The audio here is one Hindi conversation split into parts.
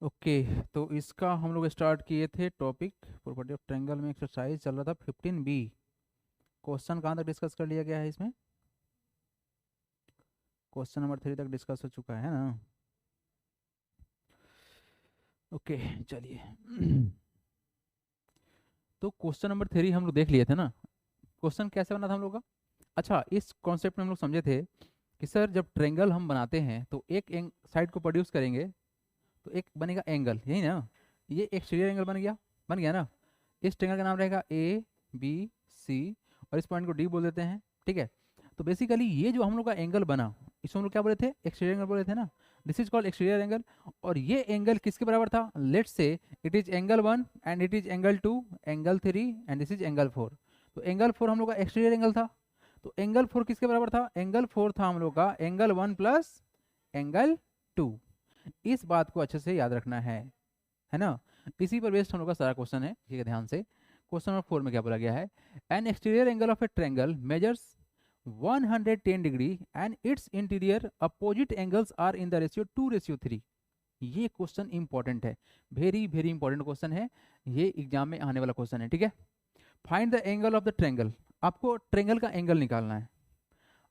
ओके। तो इसका हम लोग स्टार्ट किए थे टॉपिक प्रॉपर्टी ऑफ ट्रायंगल में एक्सरसाइज चल रहा था 15B। क्वेश्चन कहाँ तक डिस्कस कर लिया गया है इसमें? क्वेश्चन नंबर 3 तक डिस्कस हो चुका है ना। ओके चलिए। तो क्वेश्चन नंबर 3 हम लोग देख लिए थे ना। क्वेश्चन कैसे बना था हम लोग का? अच्छा, इस कॉन्सेप्ट में हम लोग समझे थे कि सर जब ट्रायंगल हम बनाते हैं तो एक साइड को प्रोड्यूस करेंगे तो एक बनेगा एंगल, यही ना। ये एक्सटीरियर एंगल बन गया ना। इस ट्रायंगल का नाम रहेगा ABC और इस पॉइंट को D बोल देते हैं, ठीक है। तो बेसिकली ये जो हम लोग का एंगल बना, इसको हम लोग क्या बोले थे? एक्सटीरियर एंगल बोले थे ना। This is called exterior angle. और ये एंगल किसके बराबर था? Let's say it is angle 1 and it is angle 2, angle 3 and this is angle 4। तो एंगल 4 हम लोग का एक्सटीरियर एंगल था। तो एंगल 4 किसके बराबर था? एंगल 4 था हम लोग का एंगल 1 प्लस एंगल 2। इस बात को अच्छे से याद रखना है ना। इसी पर बेस्ड हम लोग का सारा क्वेश्चन है, ठीक है। ध्यान से क्वेश्चन नंबर 4 में क्या बोला गया है? An exterior angle of a triangle measures 110 degree and its interior opposite angles are in the ratio 2:3। ये क्वेश्चन इंपॉर्टेंट है, वेरी वेरी इंपॉर्टेंट क्वेश्चन है। ये एग्जाम में आने वाला क्वेश्चन है, ठीक है। Find the angle of the triangle. आपको ट्रायंगल का एंगल निकालना है।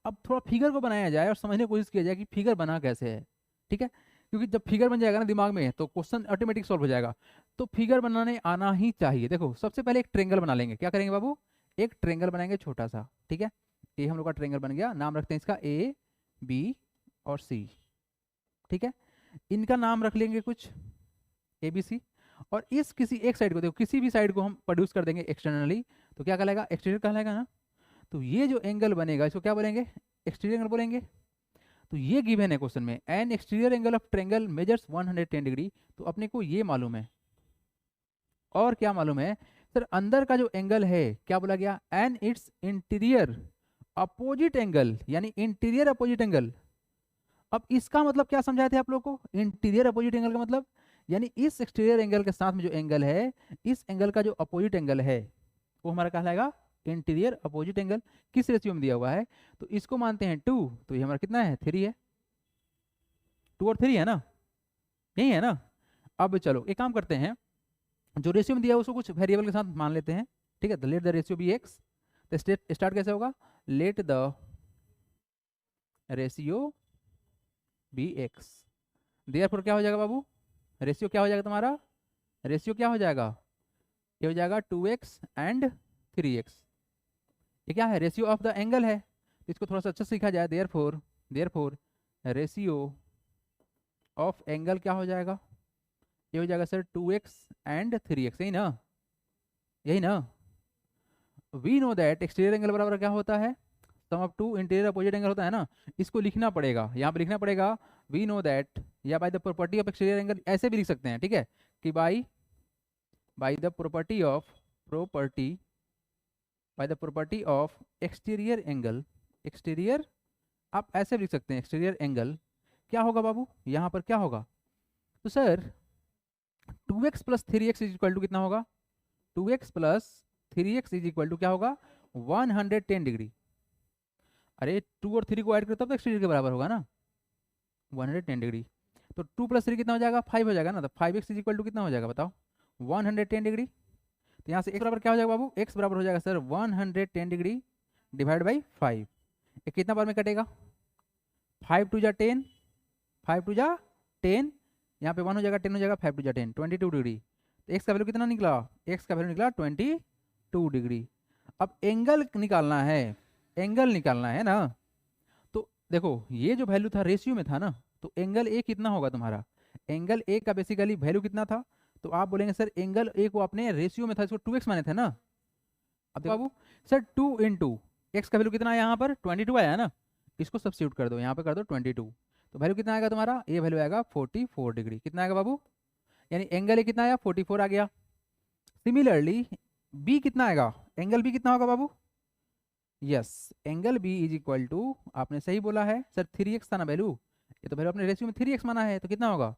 अब थोड़ा फिगर को बनाया जाए और समझने की कोशिश किया जाए कि फिगर बना कैसे है, ठीक है। क्योंकि जब फिगर बन जाएगा ना दिमाग में तो क्वेश्चन ऑटोमेटिक सॉल्व हो जाएगा। तो फिगर बनाने आना ही चाहिए। देखो सबसे पहले एक ट्रेंगल बना लेंगे। क्या करेंगे बाबू? एक ट्रेंगल बनाएंगे छोटा सा, ठीक है। ये हम लोग का ट्रेंगल बन गया। नाम रखते हैं इसका A B और C, ठीक है। इनका नाम रख लेंगे कुछ ABC। और इस किसी एक साइड को देखो, किसी भी साइड को हम प्रोड्यूस कर देंगे एक्सटर्नली, तो क्या कहलाएगा? एक्सटीरियर कहलाएगा ना। तो ये जो एंगल बनेगा इसको क्या बोलेंगे? एक्सटीरियर एंगल बोलेंगे। तो ये गिवन है क्वेश्चन में, N exterior angle of triangle measures 110 degree. तो अपने को ये मालूम है। और क्या मालूम है? सर अंदर का जो एंगल है क्या बोला गया? An its interior opposite angle, यानी इंटीरियर अपोजिट एंगल। अब इसका मतलब क्या समझाए थे आप लोग को? इंटीरियर अपोजिट एंगल का मतलब यानी इस एक्सटीरियर एंगल के साथ में जो एंगल है, इस एंगल का जो अपोजिट एंगल है वो हमारा कहलाएगा इंटीरियर अपोजिट एंगल। किस रेशियो में दिया हुआ है? तो इसको मानते हैं 2, तो ये हमारा कितना है? 3 है। 2 और 3 है ना, यही है ना। अब चलो एक काम करते हैं, जो रेशियो में दिया है उसको कुछ वेरिएबल के साथ मान लेते हैं, ठीक है। तो let the ratio be x. तो स्टार्ट कैसे होगा? Let the ratio be x. Therefore क्या हो जाएगा बाबू? रेशियो क्या हो जाएगा तुम्हारा? रेशियो क्या हो जाएगा? ये हो जाएगा 2x एंड 3x। ये क्या है? रेशियो ऑफ द एंगल है। तो इसको थोड़ा सा अच्छा सीखा जाए। देयरफॉर रेशियो ऑफ एंगल क्या हो जाएगा? ये हो जाएगा सर 2x एंड 3x, यही ना, यही ना। We know that exterior angle बराबर क्या होता है? Sum of two interior opposite angle होता है ना। इसको लिखना पड़ेगा, यहाँ पे लिखना पड़ेगा वी नो दैट, या by the property of exterior angle ऐसे भी लिख सकते हैं, ठीक है। कि by by the property of exterior angle, exterior, आप ऐसे भी लिख सकते हैं एक्सटीरियर एंगल। क्या होगा बाबू यहाँ पर? क्या होगा? तो sir 2x plus 3x is equal to कितना होगा? 2x plus 3x is equal to क्या होगा? 110 डिग्री। अरे 2 और 3 को ऐड करो तब तो एक्सटीरियर के बराबर होगा ना, 110 डिग्री। तो 2 प्लस 3 कितना हो जाएगा? 5 हो जाएगा ना। तो 5x इज इक्वल टू कितना हो जाएगा बताओ? 110 डिग्री। तो यहाँ से x बराबर क्या हो जाएगा बाबू? x बराबर हो जाएगा सर 110 डिग्री डिवाइड बाई 5। ये कितना बार में कटेगा? 5 टू जा 10, 5 टू जा 10, यहाँ पे 1 हो जाएगा, 10 हो जाएगा, 5 टू जा 10, 22 डिग्री। तो x का वैल्यू कितना निकला? x का वैल्यू निकला 22 डिग्री। अब एंगल निकालना है, एंगल निकालना है ना। तो देखो ये जो वैल्यू था रेशियो में था ना, तो एंगल ए कितना होगा तुम्हारा? एंगल ए का बेसिकली वैल्यू कितना था? तो आप बोलेंगे सर एंगल ए को आपने रेशियो में था, इसको 2x माने थे ना। अब देखो बाबू, सर 2 इंटू एक्स का वैल्यू कितना आया यहाँ पर? 22 आया ना। इसको सब्सिट्यूट कर दो, यहाँ पे कर दो 22। तो वैल्यू कितना आएगा तुम्हारा? ये वैल्यू आएगा 44 डिग्री। कितना आएगा बाबू? यानी एंगल ए कितना आया? 44 आ गया। सिमिलरली बी कितना आएगा? एंगल बी कितना होगा बाबू? Yes, angle B is equal to, आपने सही बोला है सर 3x था ना वैल्यू। ये तो वैल्यू अपने रेशियो में 3x माना है, तो कितना होगा?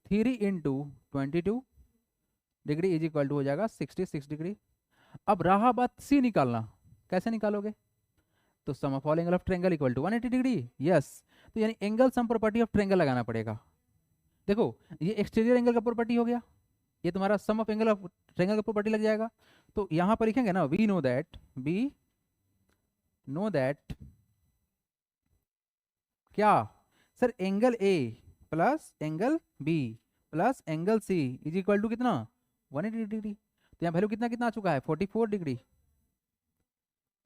3 into 22 degree is equal to हो जाएगा 66 डिग्री। अब रहा बात सी निकालना, कैसे निकालोगे? तो sum of all angle of triangle equal to 180 degree. Yes, तो यानी angle sum property of triangle लगाना पड़ेगा। देखो ये एक्सटीरियर एंगल का प्रॉपर्टी हो गया, ये तुम्हारा sum of angle of triangle का प्रॉपर्टी लग जाएगा। तो यहाँ पर लिखेंगे ना, वी नो दैट क्या sir, angle A plus angle B plus angle C is equal to कितना 180 डिग्री। तो यहाँ वैल्यू कितना कितना आ चुका है 44 डिग्री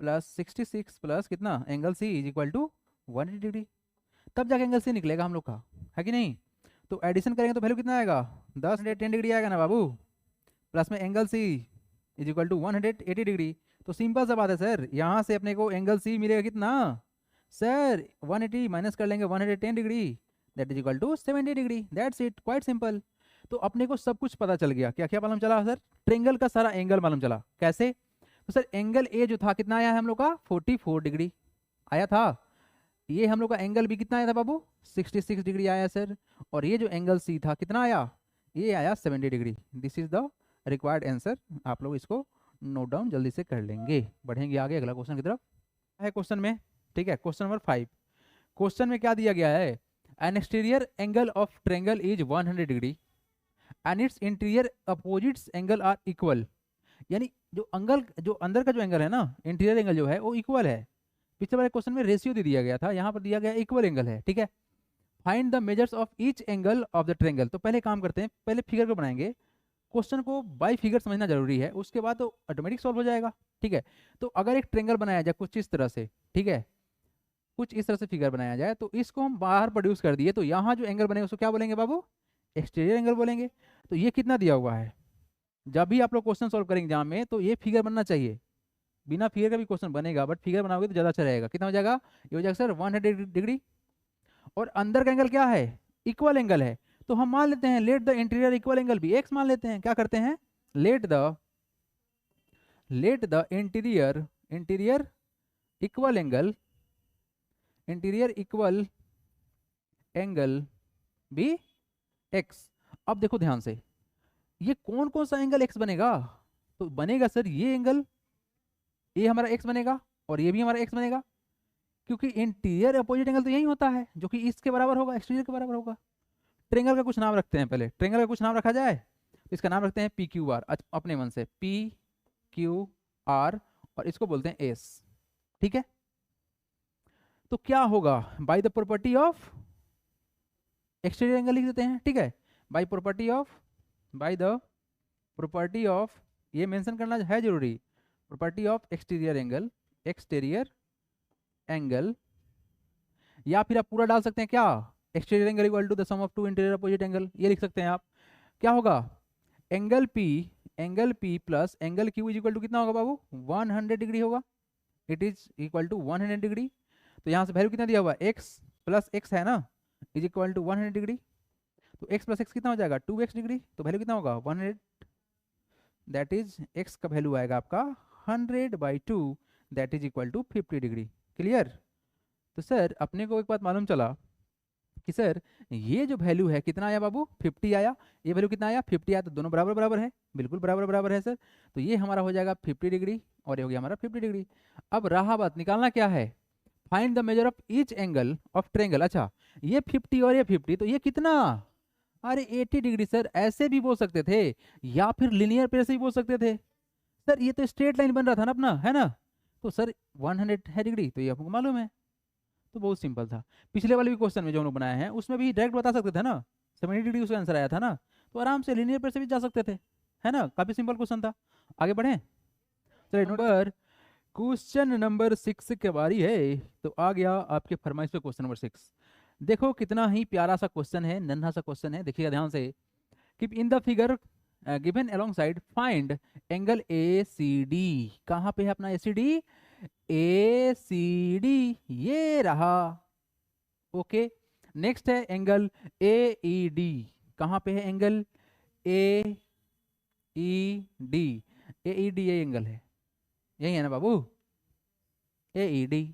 प्लस 66 प्लस कितना angle C is equal to 180 degree. तब जाके एंगल सी निकलेगा हम लोग का, है कि नहीं। तो एडिशन करेंगे तो वैल्यू कितना आएगा 10 डिग्री आएगा ना बाबू, प्लस में angle C is equal to 180 degree. तो सिंपल सा बात है सर, यहाँ से अपने को एंगल सी मिलेगा कितना सर 180 माइनस कर लेंगे 110 degree, that is equal to 70 degree. That's it, quite simple. तो अपने को सब कुछ पता चल गया, क्या क्या मालूम चला सर, ट्रेंगल का सारा एंगल मालूम चला। कैसे, तो सर एंगल ए जो था कितना आया है हम लोग का 44 डिग्री आया था, ये हम लोग का एंगल भी कितना आया था बाबू 66 डिग्री आया सर, और ये जो एंगल सी था कितना आया, ये आया 70 degree. This is the required answer. आप लोग इसको नोट डाउन जल्दी से कर लेंगे। बढ़ेंगे आगे अगला क्वेश्चन की तरफ है क्वेश्चन में, ठीक है। क्वेश्चन नंबर 5, क्वेश्चन में क्या दिया गया है, an exterior angle of triangle is 100 degree and its interior opposites angle are equal. यानी जो अंदर का जो एंगल है ना, इंटीरियर एंगल जो है वो इक्वल है। पिछले वाले क्वेश्चन में रेशियो दे दिया गया था, यहाँ पर दिया गया इक्वल एंगल है, ठीक है। Find the measures of each angle of the triangle. तो पहले काम करते हैं, पहले फिगर को बनाएंगे, क्वेश्चन को बाय फिगर समझना जरूरी है, उसके बाद तो ऑटोमेटिक सॉल्व हो जाएगा, ठीक है। तो अगर एक ट्रायंगल बनाया जाए कुछ इस तरह से, ठीक है, कुछ इस तरह से फिगर बनाया जाए, तो इसको हम बाहर प्रोड्यूस कर दिए, तो यहाँ जो एंगल बनेगा उसको क्या बोलेंगे बाबू एक्सटीरियर एंगल बोलेंगे। तो ये कितना दिया हुआ है, जब भी आप लोग क्वेश्चन सॉल्व करेंगे एग्जाम में तो ये फिगर बनना चाहिए, बिना फिगर का भी क्वेश्चन बनेगा, बट फिगर बनाओगे तो ज़्यादा अच्छा रहेगा। कितना हो जाएगा, ये हो जाएगा सर 100 डिग्री, और अंदर का एंगल क्या है इक्वल एंगल है। तो हम मान लेते हैं let the interior equal angle भी एक्स मान लेते हैं। क्या करते हैं, let the interior equal angle be x. अब देखो ध्यान से, ये कौन कौन सा एंगल एक्स बनेगा, तो बनेगा सर ये एंगल, ये हमारा एक्स बनेगा और ये भी हमारा एक्स बनेगा, क्योंकि इंटीरियर अपोजिट एंगल तो यही होता है जो कि इसके बराबर होगा, एक्सटीरियर के बराबर होगा। ट्रेंगल का कुछ नाम रखते हैं, पहले ट्रेंगल का कुछ नाम रखा जाए, तो इसका नाम रखते हैं पी क्यू आर, अपने मन से पी क्यू आर, और इसको बोलते हैं एस, ठीक है। तो क्या होगा, bye the property of exterior angle लिख देते हैं, ठीक है, बाय द प्रॉपर्टी ऑफ, ये मेंशन करना है जरूरी, प्रॉपर्टी ऑफ एक्सटीरियर एंगल, या फिर आप पूरा डाल सकते हैं क्या, exterior angle equal to the sum of two interior opposite angle, ये लिख सकते हैं आप। क्या होगा, angle P plus angle Q is equal to कितना होगा बाबू 100 डिग्री होगा, it is equal to 100 degree. तो यहाँ से वैल्यू कितना दिया हुआ एक्स प्लस एक्स है ना, इज इक्वल टू 100 डिग्री। तो एक्स प्लस एक्स कितना हो जाएगा 2x डिग्री, तो वैल्यू कितना होगा 100, दैट इज एक्स का वैल्यू आएगा आपका 100/2, that is equal to 50 degree. Clear. तो सर अपने को एक बात मालूम चला कि सर ये जो वैल्यू है कितना आया बाबू 50 आया, ये वैल्यू कितना आया 50 आया, तो दोनों बराबर बराबर है, बिल्कुल बराबर बराबर है सर। तो ये हमारा हो जाएगा 50 डिग्री और ये हो गया हमारा 50 डिग्री। अब रहा बात निकालना क्या है, find the measure of each angle of triangle. अच्छा ये 50 और ये 50, तो ये कितना, अरे 80 डिग्री सर, ऐसे भी बोल सकते थे या फिर लिनियर पेयर से भी बोल सकते थे सर, ये तो स्ट्रेट लाइन बन रहा था ना अपना, है ना। तो सर 100 है डिग्री, तो ये आपको मालूम है, तो बहुत सिंपल था। पिछले वाले भी क्वेश्चन में जो हम लोग बनाए हैं उसमें भी डायरेक्ट बता सकते थे ना, 70 डिग्री उसका आंसर आया था ना, तो आराम से लिनियर पेयर से भी जा सकते थे, है ना, काफी सिंपल क्वेश्चन था। आगे बढ़े, चलिए क्वेश्चन नंबर 6 के बारी है। तो आ गया आपके फरमाइश पे क्वेश्चन नंबर 6। देखो कितना ही प्यारा सा क्वेश्चन है, नन्हा सा क्वेश्चन है, देखिएगा ध्यान से। कि in the figure given alongside find angle A C D. कहाँ पे है अपना ACD, ACD ये रहा, ओके। नेक्स्ट है एंगल AED, कहाँ पे है एंगल AED, AED ये एंगल है, यही है ना बाबू AED।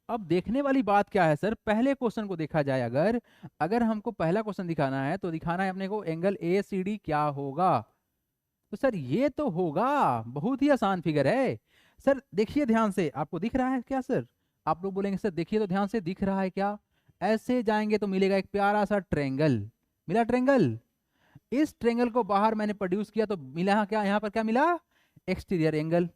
अब देखने वाली बात क्या है सर, पहले क्वेश्चन को देखा जाए, अगर हमको पहला क्वेश्चन दिखाना है तो दिखाना है अपने को एंगल ACD क्या होगा। तो सर ये तो होगा, बहुत ही आसान फिगर है सर, देखिए ध्यान से, आपको दिख रहा है क्या सर, आप लोग बोलेंगे सर देखिए तो ध्यान से, दिख रहा है क्या, ऐसे जाएंगे तो मिलेगा एक प्यारा सा ट्रेंगल। मिला ट्रेंगल। इस ट्रेंगल को बाहर मैंने प्रोड्यूस किया तो मिला क्या, यहाँ पर क्या मिला, एक्सटीरियर एंगल।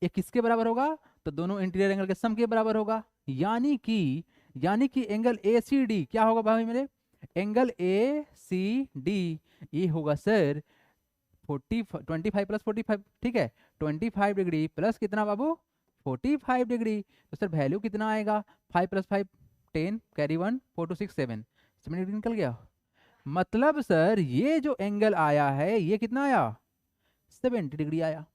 ये किसके बराबर होगा, तो दोनों इंटीरियर एंगल के सम के बराबर होगा। यानी कि एंगल ए सी डी क्या होगा भाई मेरे, एंगल ए सी डी ये होगा सर 25 प्लस 45, ठीक है, 25 डिग्री प्लस कितना बाबू, 45 डिग्री। तो सर वैल्यू कितना आएगा, 5 प्लस 5 10, कैरी 1 4 2 6 7 डिग्री निकल गया। मतलब सर ये जो एंगल आया है ये कितना आया, 70 डिग्री आया।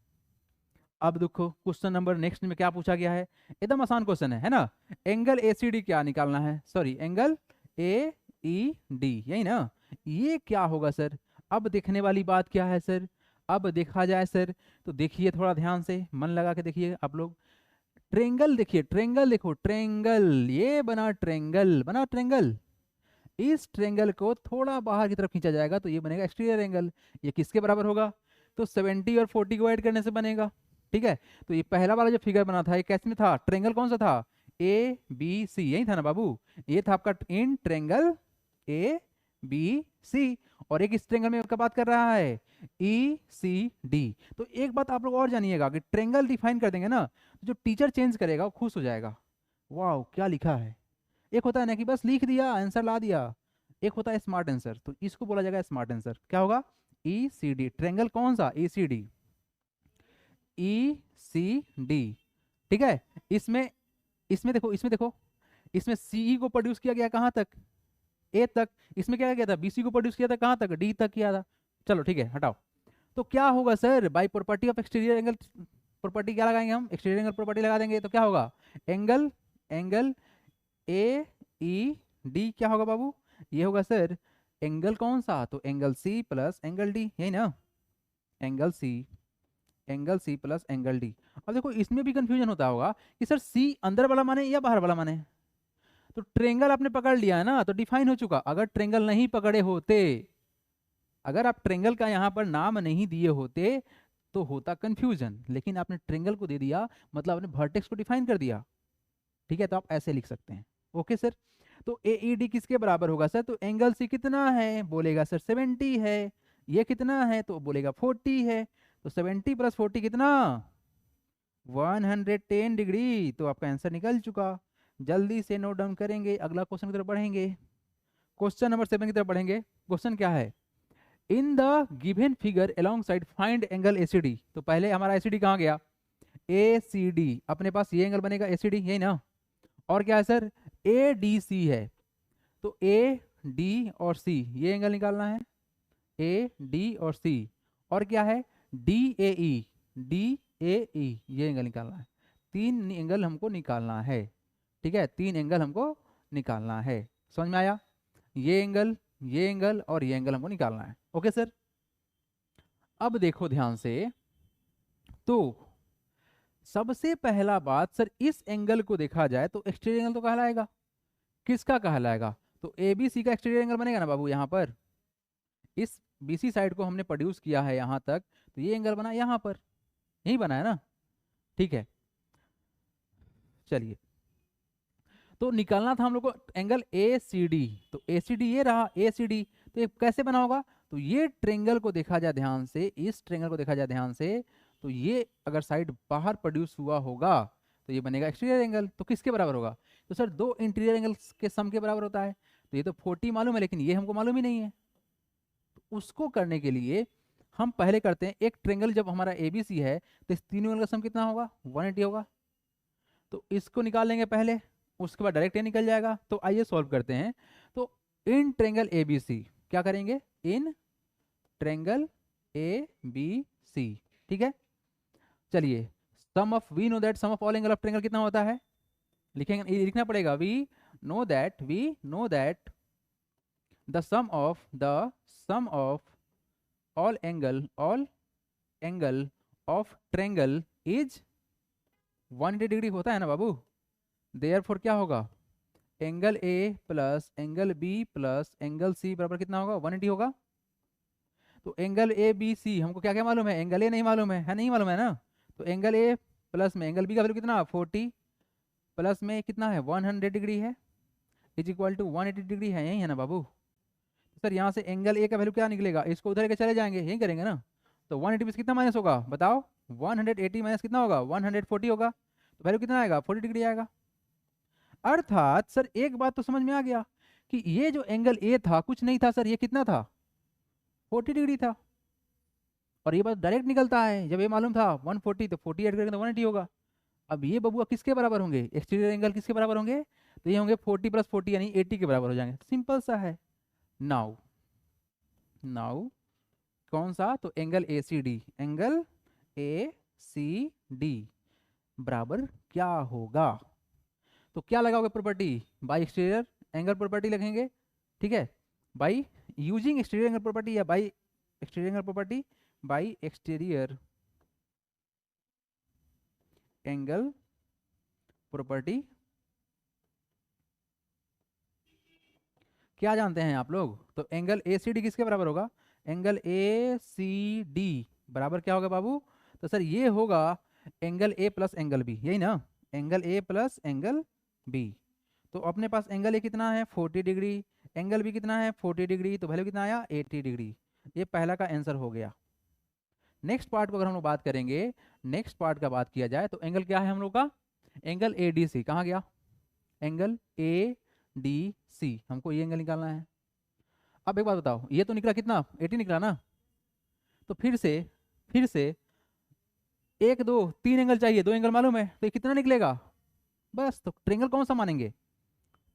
अब देखो क्वेश्चन नंबर नेक्स्ट में क्या पूछा गया है, एकदम आसान क्वेश्चन है ना। एंगल ए सी डी क्या निकालना है, sorry angle A E D, यही ना, ये क्या होगा सर। अब देखने वाली बात क्या है सर, अब देखा जाए सर तो देखिए थोड़ा ध्यान से मन लगा के देखिए आप लोग। ट्रेंगल देखिए, ट्रेंगल देखो, ट्रेंगल ये बना, ट्रेंगल बना, ट्रेंगल। इस ट्रेंगल को थोड़ा बाहर की तरफ खींचा जाएगा तो ये बनेगा एक्सटीरियर एंगल। ये किसके बराबर होगा, तो 70 और 40 को ऐड करने से बनेगा, ठीक है। तो ये पहला वाला जो फिगर बना था ये कैसे में था, ट्रेंगल कौन सा था, ए बी सी, यही था ना बाबू। ये था आपका इन ट्रेंगल ए बी सी, और एक इस ट्रेंगल में का बात कर रहा है ई सी डी। तो एक बात आप लोग और जानिएगा कि ट्रेंगल डिफाइन कर देंगे ना, तो जो टीचर चेंज करेगा वो खुश हो जाएगा, वाह क्या लिखा है। एक होता है ना कि बस लिख दिया आंसर ला दिया, एक होता है स्मार्ट आंसर, तो इसको बोला जाएगा स्मार्ट आंसर। क्या होगा, ई सी डी, ट्रेंगल कौन सा, ई सी डी, ई सी डी, ठीक है। इसमें इसमें देखो, इसमें देखो, इसमें सीई को प्रोड्यूस किया गया कहाँ तक, ए तक। इसमें क्या किया था, बीसी को प्रोड्यूस किया था कहाँ तक, डी तक किया था। चलो ठीक है हटाओ। तो क्या होगा sir, by property of exterior angle property क्या लगाएंगे हम, एक्सटीरियर एंगल प्रॉपर्टी लगा देंगे तो क्या होगा, angle angle A E D क्या होगा बाबू, ये होगा सर एंगल कौन सा, तो angle C plus angle D, यही ना, angle C plus angle D. अब देखो इसमें भी कंफ्यूजन होता होगा कि सर सी अंदर वाला माने या बाहर वाला माने। तो ट्रेंगल आपने पकड़ लिया है ना तो डिफाइन हो चुका, अगर ट्रेंगल नहीं पकड़े होते, अगर आप ट्रेंगल का यहाँ पर नाम नहीं दिए होते तो होता कंफ्यूजन, लेकिन आपने ट्रेंगल को दे दिया मतलब आपने वर्टेक्स को डिफाइन कर दिया, ठीक है। तो आप ऐसे लिख सकते हैं, ओके सर। तो ए ई डी किसके बराबर होगा सर, तो एंगल सी कितना है, बोलेगा सर 70 है, ये कितना है तो बोलेगा 40 है, तो 70 प्लस 40 कितना, 110 डिग्री। तो आपका आंसर निकल चुका। जल्दी से नोट डाउन करेंगे, अगला क्वेश्चन की तरफ बढ़ेंगे। क्वेश्चन नंबर 7 की तरफ बढ़ेंगे। क्वेश्चन क्या है, in the given figure along side find angle ACD. तो पहले हमारा एसीडी कहाँ गया, ए सी डी, अपने पास ये एंगल बनेगा एसीडी, यही ना। और क्या है सर, ए डी सी है, तो ए डी और सी ये एंगल निकालना है, ए डी और सी। और क्या है, D A E, D A ई ये एंगल निकालना है। 3 एंगल हमको निकालना है, ठीक है, 3 एंगल हमको निकालना है। समझ में आया, ये एंगल, ये एंगल और ये एंगल हमको निकालना है, ओके सर। अब देखो ध्यान से, तो सबसे पहला बात सर इस एंगल को देखा जाए तो एक्सटीरियर एंगल तो कहलाएगा, किसका कहलाएगा, तो ए बी सी का एक्सटीरियर एंगल बनेगा ना बाबू। यहाँ पर इस बीसी साइड को हमने प्रोड्यूस किया है यहाँ तक, तो ये एंगल बना यहाँ पर, यही बना है ना, ठीक है। चलिए तो निकालना था हम लोग को एंगल ए सी डी, तो ए सी डी ये रहा ए सी डी। तो ये कैसे बना होगा, तो ये ट्रेंगल को देखा जाए ध्यान से, इस ट्रेंगल को देखा जाए ध्यान से, तो ये अगर साइड बाहर प्रोड्यूस हुआ होगा तो ये बनेगा एक्सटीरियर एंगल। तो किसके बराबर होगा, तो सर 2 इंटीरियर एंगल्स के सम के बराबर होता है। तो ये तो 40 मालूम है लेकिन ये हमको मालूम ही नहीं है, तो उसको करने के लिए हम पहले करते हैं, एक ट्रेंगल जब हमारा ए बी सी है तो इस तीनों एंगल का सम कितना होगा, 180 होगा। तो इसको निकाल लेंगे पहले, उसके बाद डायरेक्ट ये निकल जाएगा। तो आइए सॉल्व करते हैं। तो इन ट्रेंगल ए बी सी क्या करेंगे, इन ट्रेंगल ए बी सी, ठीक है। चलिए sum of, we know that sum of all angle of triangle कितना होता है, लिखेंगे, ये लिखना पड़ेगा, we know that the sum of all angle of triangle is 180 degree होता है ना बाबू। देयरफॉर क्या होगा, angle A plus angle B plus angle C बराबर कितना होगा, 180 होगा। तो एंगल ए बी सी हमको क्या क्या मालूम है, एंगल ए नहीं मालूम है नहीं मालूम है ना। तो एंगल ए प्लस में एंगल बी का वैल्यू कितना 40 प्लस में कितना है 100 डिग्री है। इज इक्वल टू 180 डिग्री है, यही है ना बाबू। तो सर यहाँ से एंगल ए का वैल्यू क्या निकलेगा, इसको उधर लेके चले जाएंगे, यही करेंगे ना। तो 180 में से कितना माइनस होगा बताओ, 180 माइनस कितना होगा, 140 होगा, तो वैल्यू कितना आएगा, 40 डिग्री आएगा। अर्थात सर एक बात तो समझ में आ गया कि ये जो एंगल ए था कुछ नहीं था सर, ये कितना था, 40 डिग्री था। और ये बात डायरेक्ट निकलता है, जब ये मालूम था 140 तो 40 ऐड करेंगे तो 180 होगा। अब ये बबुआ किसके बराबर होंगे, एक्सटीरियर एंगल किसके बराबर होंगे, तो ये होंगे 40 प्लस 40 यानी 80 के बराबर हो जाएंगे, सिंपल सा है। नाउ नाउ कौन सा, तो angle A C D, angle A C D बराबर क्या होगा, तो क्या लगाओगे property, by exterior angle property लिखेंगे, ठीक है, by using exterior angle property या by exterior angle property, by exterior angle property. क्या जानते हैं आप लोग, तो एंगल ए सी डी किसके बराबर होगा, एंगल ए सी डी बराबर क्या होगा बाबू, तो सर ये होगा angle A plus angle B, यही ना, angle A plus angle B. तो अपने पास एंगल ए कितना है 40 डिग्री, एंगल बी कितना है 40 डिग्री, तो वैल्यू कितना आया 80 डिग्री। ये पहला का आंसर हो गया। नेक्स्ट पार्ट को अगर हम लोग बात करेंगे, नेक्स्ट पार्ट का बात किया जाए तो एंगल क्या है हम लोग का, एंगल ए डी सी, कहाँ गया, एंगल ए डी सी, हमको ये एंगल निकालना है। अब एक बात बताओ, ये तो निकला कितना 80 निकला ना, तो फिर से एक दो तीन एंगल चाहिए, दो एंगल मालूम है, तो ये कितना निकलेगा, बस। तो ट्रेंगल कौन सा मानेंगे,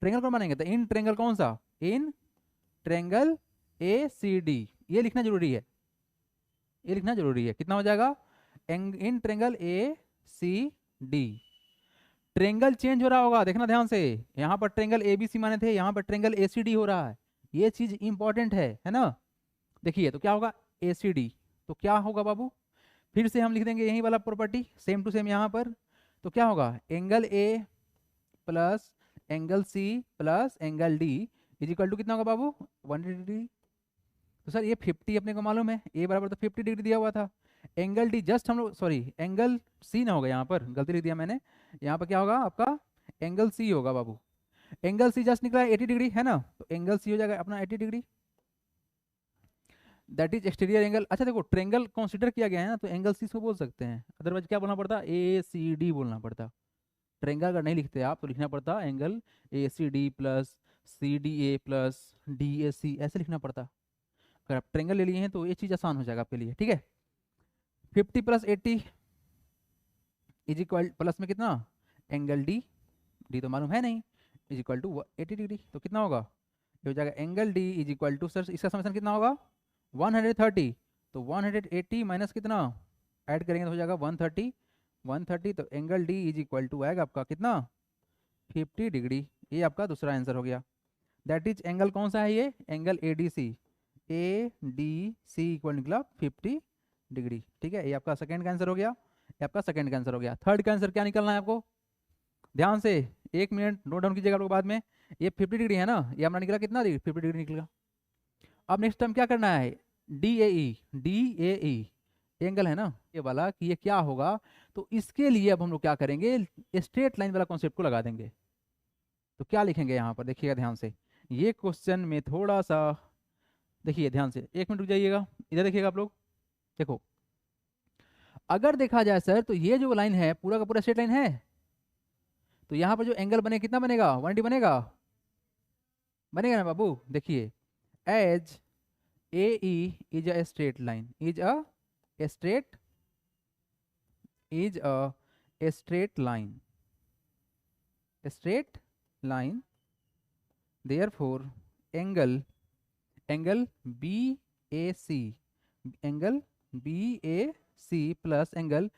ट्रेंगल कौन मानेंगे, तो इन ट्रेंगल कौन सा, इन ट्रेंगल ए सी डी, ये लिखना जरूरी है, ये लिखना जरूरी है, कितना हो जाएगा, in triangle A C D. Triangle change हो रहा होगा, देखना ध्यान से, यहाँ पर ट्रेंगल ए बी सी माने थे, यहाँ पर ट्रेंगल ए सी डी हो रहा है, ये चीज इंपॉर्टेंट है ना। देखिए तो क्या होगा ए सी डी, तो क्या होगा बाबू, फिर से हम लिख देंगे यही वाला प्रॉपर्टी सेम टू सेम यहाँ पर, तो क्या होगा angle A plus angle C plus angle D is equal to कितना होगा बाबू 180 डिग्री। तो सर ये 50 अपने को मालूम है, ए बराबर तो 50 डिग्री दिया हुआ था, एंगल डी जस्ट हम लोग सॉरी एंगल सी ना होगा, यहाँ पर गलती लिख दिया मैंने, यहाँ पर क्या होगा आपका एंगल सी होगा बाबू, एंगल सी जस्ट निकला है 80 डिग्री है ना, तो एंगल सी हो जाएगा अपना 80 degree, that is exterior angle. अच्छा देखो ट्रेंगल कंसीडर किया गया है ना, तो एंगल सी को बोल सकते हैं, अदरवाइज क्या बोलना पड़ता, ए सी डी बोलना पड़ता। ट्रेंगल अगर नहीं लिखते आप तो लिखना पड़ता angle A C D plus C D A plus D A C, ऐसे लिखना पड़ता। अगर आप ट्रेंगल ले लिए हैं तो ये चीज़ आसान हो जाएगा आपके लिए, ठीक है। 50 प्लस 80 इज इक्वल प्लस में कितना एंगल डी, डी तो मालूम है नहीं, इज इक्वल टू 80 डिग्री, तो कितना होगा ये हो जाएगा angle D is equal to, sir इसका समेशन कितना होगा 130, तो 180 माइनस कितना ऐड करेंगे तो हो जाएगा 130, 130 तो angle D is equal to आएगा आपका कितना 50 डिग्री, ये आपका दूसरा आंसर हो गया। दैट इज एंगल कौन सा है ये, angle A D C, A D C equal निकला 50 डिग्री, ठीक है, ये आपका सेकंड का आंसर हो गया, ये आपका सेकंड का आंसर हो गया। थर्ड का आंसर क्या निकलना है आपको, ध्यान से 1 मिनट नोट डाउन कीजिएगा आप लोग बाद में, ये 50 डिग्री है ना, ये हमारा निकला कितना डिग्री 50 डिग्री निकलेगा। अब नेक्स्ट टाइम क्या करना है, D A E, D A E angle है ना ये वाला, कि ये क्या होगा, तो इसके लिए अब हम लोग क्या करेंगे, स्ट्रेट लाइन वाला कॉन्सेप्ट को लगा देंगे। तो क्या लिखेंगे यहाँ पर देखिएगा ध्यान से, ये क्वेश्चन में थोड़ा सा देखिए ध्यान से, 1 मिनट रुक जाइएगा, इधर देखिएगा आप लोग, देखो अगर देखा जाए सर तो ये जो लाइन है पूरा का पूरा स्ट्रेट लाइन है, तो यहाँ पर जो एंगल बने कितना बनेगा 180 बनेगा, बनेगा ना बाबू। देखिए as A E is a straight line, is a straight, is a straight line, straight line, therefore angle, angle B A C, angle B A C plus angle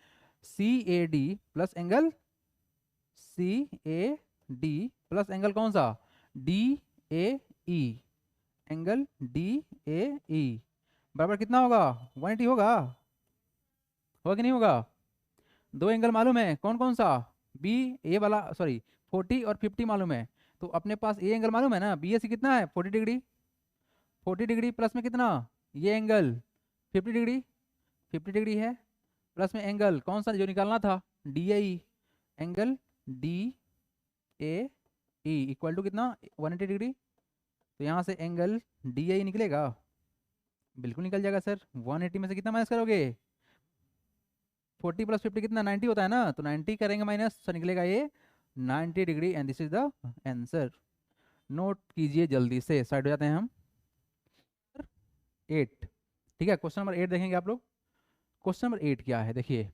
C A D plus angle C A D plus angle कौन सा D A E, angle D A E बराबर कितना होगा 180 होगा, होगा कि नहीं होगा। दो एंगल मालूम है कौन कौन सा, बी ए वाला सॉरी 40 और 50 मालूम है, तो अपने पास ए एंगल मालूम है ना, बी ए सी कितना है 40 डिग्री, 40 डिग्री प्लस में कितना ये एंगल 50 डिग्री, 50 डिग्री है, प्लस में एंगल कौन सा जो निकालना था D A E, angle D A E equal to कितना 180 डिग्री, तो यहाँ से एंगल डी आई निकलेगा, बिल्कुल निकल जाएगा सर। 180 में से कितना माइनस करोगे, 40 + 50 कितना 90 होता है ना, तो 90 करेंगे माइनस, तो निकलेगा ये 90 degree and this is the answer. Note कीजिए जल्दी से, साइड हो जाते हैं हम। 8, ठीक है, क्वेश्चन नंबर 8 देखेंगे आप लोग। क्वेश्चन नंबर 8 क्या है, देखिए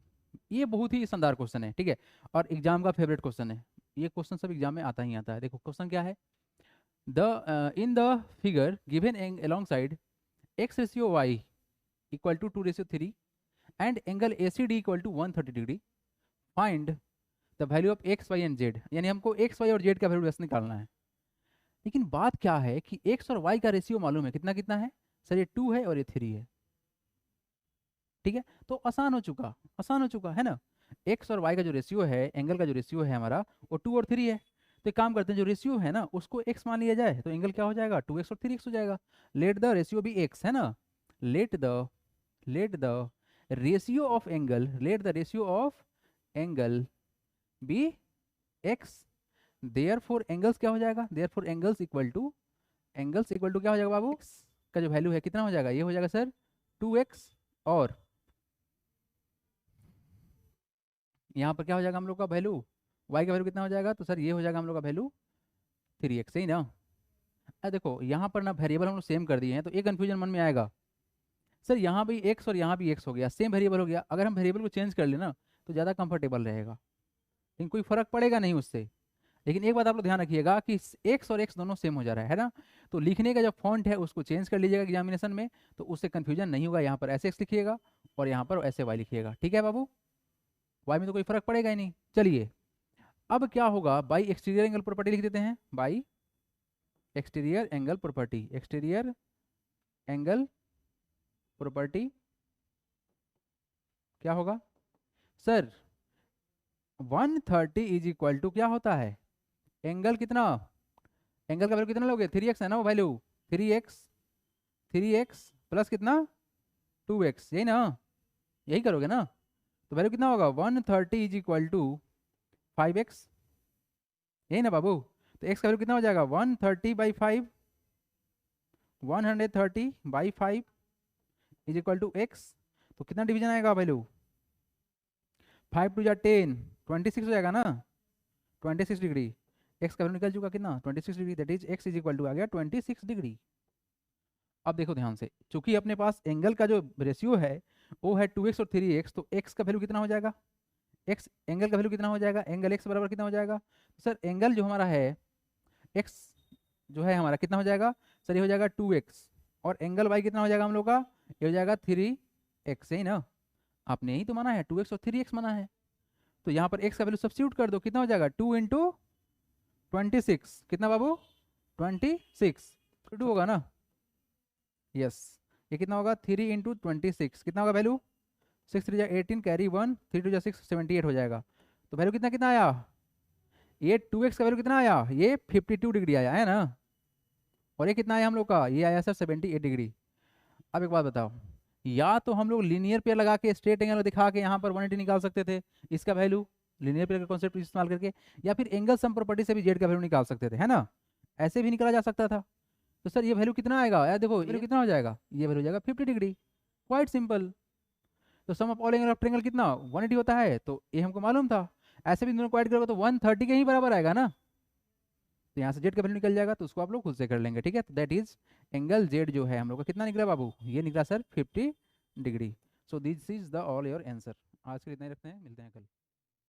ये बहुत ही शानदार क्वेश्चन है, ठीक है, और एग्जाम का फेवरेट क्वेश्चन है। ये क्वेश्चन सब एग्जाम में आता ही आता है। देखो क्वेश्चन क्या है, the in the figure given along side x ratio y equal to 2:3 and angle ACD equal to 130 degree, find the value of x y and z, यानी हमको x y और z का वैल्यू निकालना है। लेकिन बात क्या है कि x और y का रेशियो मालूम है कितना कितना है सर, ये 2 है और ये 3 है, ठीक है, तो आसान हो चुका, आसान हो चुका है ना। x और y का जो रेशियो है, एंगल का जो रेशियो है हमारा, वो 2 और 3 है। तो एक काम करते हैं, जो रेशियो है ना उसको x मान लिया जाए, तो एंगल क्या हो जाएगा 2x और 3x हो जाएगा। Let the ratio be x, है ना, let the ratio of angle, let the ratio of angle be x, therefore angles क्या हो जाएगा, देयरफॉर एंगल्स इक्वल टू क्या हो जाएगा बाबू, x का जो वैल्यू है कितना हो जाएगा, ये हो जाएगा सर 2x, और यहाँ पर क्या हो जाएगा हम लोग का वैल्यू, y का वैल्यू कितना हो जाएगा, तो सर ये हो जाएगा हम लोग का वैल्यू 3x, सही ना। अरे देखो यहाँ पर ना वेरिएबल हम लोग सेम कर दिए हैं, तो एक कन्फ्यूजन मन में आएगा, सर यहाँ भी x और यहाँ भी x हो गया, सेम वेरिएबल हो गया, अगर हम वेरिएबल को चेंज कर लें ना तो ज़्यादा कंफर्टेबल रहेगा, लेकिन कोई फर्क पड़ेगा नहीं उससे। लेकिन एक बात आप लोग ध्यान रखिएगा कि x और x दोनों सेम हो जा रहा है ना, तो लिखने का जो फॉन्ट है उसको चेंज कर लीजिएगा एग्जामिनेशन में, तो उससे कन्फ्यूजन नहीं होगा। यहाँ पर ऐसे x लिखिएगा और यहाँ पर ऐसे y लिखिएगा, ठीक है बाबू, y में तो कोई फर्क पड़ेगा ही नहीं। चलिए अब क्या होगा, बाई एक्सटीरियर एंगल प्रॉपर्टी लिख देते हैं, by exterior angle property, exterior angle property क्या होगा सर, 130 इज इक्वल टू क्या होता है, एंगल कितना, एंगल का वैल्यू कितना लोगे 3x है ना, वो वैल्यू 3x प्लस कितना 2x, यही ना, यही करोगे ना, तो वैल्यू कितना होगा 130 इज इक्वल टू 5x, यही ना बाबू। तो x का वैल्यू कितना हो जाएगा 130/5, 130/5 इज इक्वल टू x, तो कितना डिवीजन आएगा वैल्यू, 5 2 10, 26 हो जाएगा ना, 26 डिग्री, x का वैल्यू निकल चुका कितना 26 degree, that is x is equal to आ गया 26 डिग्री। अब देखो ध्यान से, चूंकि अपने पास एंगल का जो रेशियो है वो है 2x और 3x, तो x का वैल्यू कितना हो जाएगा, x एंगल का वैल्यू कितना हो जाएगा, एंगल x बराबर कितना हो जाएगा, तो सर एंगल जो हमारा है x जो है हमारा कितना हो जाएगा सर, ये हो जाएगा 2x, और एंगल y कितना हो जाएगा हम लोग का, ये हो जाएगा 3x, सही ना, आपने यही तो माना है 2x और 3x माना है, तो यहाँ पर x का वैल्यू सब्स्टिट्यूट कर दो, कितना हो जाएगा 2 × 26, कितना बाबू 26, 2 होगा ना, यस, ये कितना होगा 3 × 26, कितना होगा वैल्यू 6 3 18 कैरी 1 3 2 6 78 हो जाएगा, तो वैल्यू कितना कितना आया, ये 2x का वैल्यू कितना आया, ये 52 डिग्री आया है ना, और ये कितना आया हम लोग का, ये आया सर 78 डिग्री। अब एक बात बताओ, या तो हम लोग लीनियर पेयर लगा के स्ट्रेट एंगल दिखा के यहाँ पर 180 निकाल सकते थे इसका वैल्यू, लीनियर पेयर का कॉन्सेप्ट इस्तेमाल करके, या फिर एंगल सम प्रॉपर्टी से भी जेड का वैल्यू निकाल सकते थे, है ना, ऐसे भी निकाला जा सकता था। तो सर ये वैल्यू कितना आएगा यार, देखो वैल्यू कितना हो जाएगा, ये वैल्यू हो जाएगा 50 डिग्री, क्वाइट सिंपल। तो sum of all angle of triangle कितना 180 होता है, तो ये हमको मालूम था, ऐसे भी दोनों को ऐड करोगे तो 130 के ही बराबर आएगा ना, तो यहाँ से जेड का वैल्यू निकल जाएगा, तो उसको आप लोग खुद से कर लेंगे, ठीक है। तो दैट इज एंगल जेड जो है हम लोग का कितना निकला बाबू, ये निकला sir 50 degree. So this is the all your answer. आज के लिए इतना ही रखते हैं, मिलते हैं कल।